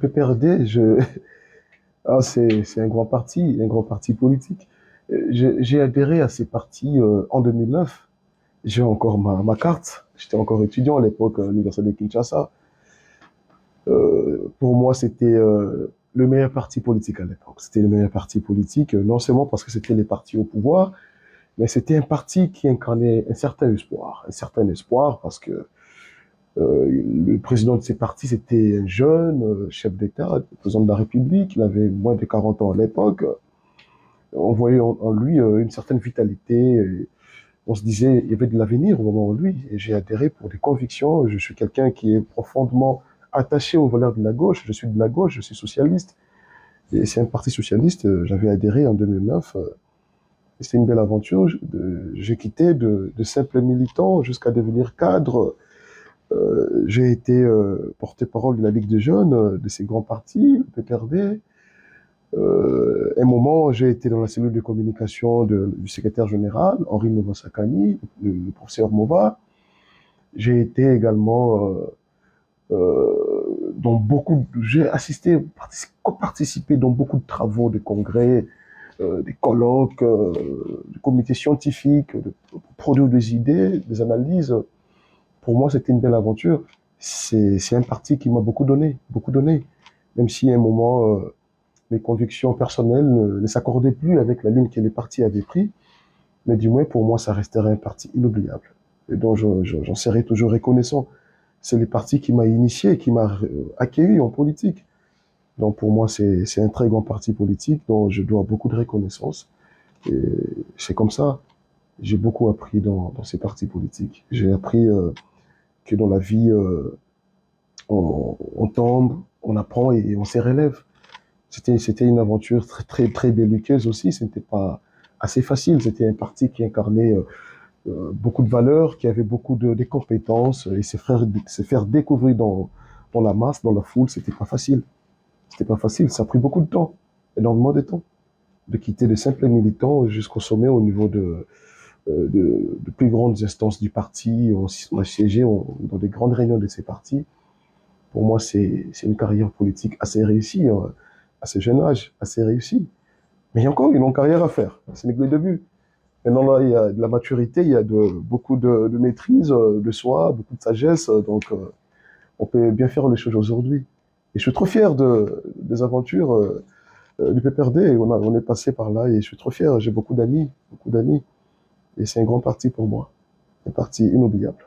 PPRD, c'est un grand parti politique. J'ai adhéré à ces partis en 2009. J'ai encore ma carte. J'étais encore étudiant à l'époque à l'Université de Kinshasa. Pour moi, c'était le meilleur parti politique à l'époque. C'était le meilleur parti politique, non seulement parce que c'était les partis au pouvoir, mais c'était un parti qui incarnait un certain espoir. Un certain espoir parce que le président de ces partis, c'était un jeune chef d'État, président de la République. Il avait moins de 40 ans à l'époque. On voyait en lui une certaine vitalité. Et on se disait, il y avait de l'avenir au moment où lui. Et j'ai adhéré pour des convictions. Je suis quelqu'un qui est profondément attaché aux valeurs de la gauche. Je suis de la gauche, je suis socialiste. Et c'est un parti socialiste. J'avais adhéré en 2009. C'était une belle aventure. J'ai quitté de simple militant jusqu'à devenir cadre. J'ai été porte-parole de la Ligue des jeunes, de ces grands partis, le PPRD. Un moment, j'ai été dans la cellule de communication du secrétaire général, Henri Mova-Sakani, le professeur Mova. J'ai été également j'ai assisté, participé dans beaucoup de travaux, de congrès, des colloques, de comités scientifiques, de produire des idées, des analyses. Pour moi, c'était une belle aventure. C'est un parti qui m'a beaucoup donné, beaucoup donné. Même si à un moment, mes convictions personnelles ne s'accordaient plus avec la ligne que les partis avaient pris, mais du moins pour moi, ça resterait un parti inoubliable et dont j'en serai toujours reconnaissant. C'est le parti qui m'a initié, qui m'a accueilli en politique. Donc pour moi, c'est un très grand parti politique dont je dois beaucoup de reconnaissance. Et c'est comme ça. J'ai beaucoup appris dans ces partis politiques. J'ai appris que dans la vie, on tombe, on apprend et on se relève. C'était une aventure très, très, très belliqueuse aussi. Ce n'était pas assez facile. C'était un parti qui incarnait beaucoup de valeurs, qui avait beaucoup de compétences et se faire découvrir dans la masse, dans la foule, c'était pas facile. C'était pas facile. Ça a pris beaucoup de temps, énormément de temps, de quitter de simples militants jusqu'au sommet au niveau de plus grandes instances du parti. On a siégé dans des grandes réunions de ces partis. Pour moi, c'est une carrière politique assez réussie, à ce jeune âge, assez réussie. Mais il y a encore une longue carrière à faire. Ce n'est que le début. Maintenant, là, il y a de la maturité, il y a beaucoup de maîtrise de soi, beaucoup de sagesse. Donc, on peut bien faire les choses aujourd'hui. Et je suis trop fier des aventures du PPRD. On est passé par là et je suis trop fier. J'ai beaucoup d'amis, beaucoup d'amis. Et c'est un grand parti pour moi. Un parti inoubliable.